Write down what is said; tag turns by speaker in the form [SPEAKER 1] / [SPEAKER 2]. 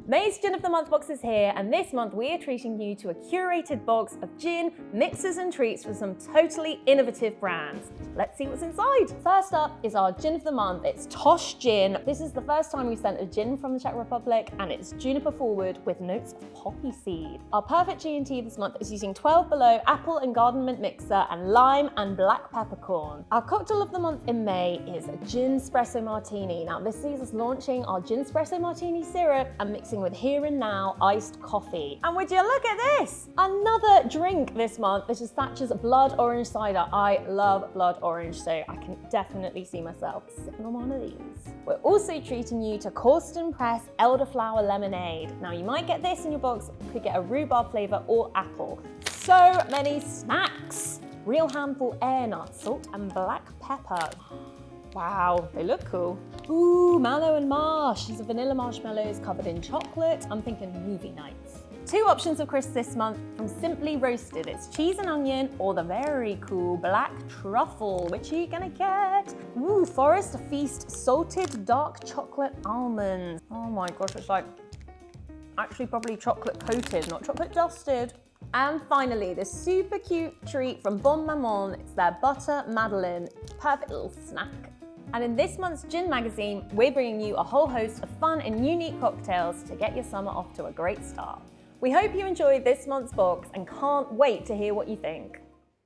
[SPEAKER 1] May's Gin of the Month box is here, and this month we are treating you to a curated box of gin, mixes and treats for some totally innovative brands. Let's see what's inside. First up is our Gin of the Month. It's TŌSH Gin. This is the first time we've sent a gin from the Czech Republic, and it's juniper forward with notes of poppy seed. Our perfect G&T this month is using 12 Below apple and garden mint mixer and lime and black peppercorn. Our cocktail of the month in May is a Gin-spresso Martini. Now this sees us launching our Gin-spresso Martini syrup and mixing with Here and Now iced coffee. And would you look at this? Another drink this month. This is Thatchers Blood Orange Cider. I love blood orange, so I can definitely see myself sipping on one of these. We're also treating you to Cawston Press Elderflower Lemonade. Now you might get this in your box, you could get a rhubarb flavour or apple. So many snacks. Real handful air nuts, salt and black pepper. Wow, they look cool. Ooh, Mallow and Marsh. These are vanilla marshmallows covered in chocolate. I'm thinking movie nights. Two options of crisps this month from Simply Roasted. It's cheese and onion or the very cool black truffle. Which are you gonna get? Ooh, Forest Feast salted dark chocolate almonds. Oh my gosh, it's like actually probably chocolate coated, not chocolate dusted. And finally, this super cute treat from Bonne Maman. It's their butter Madeleine. Perfect little snack. And in this month's Gin magazine, we're bringing you a whole host of fun and unique cocktails to get your summer off to a great start. We hope you enjoyed this month's box and can't wait to hear what you think.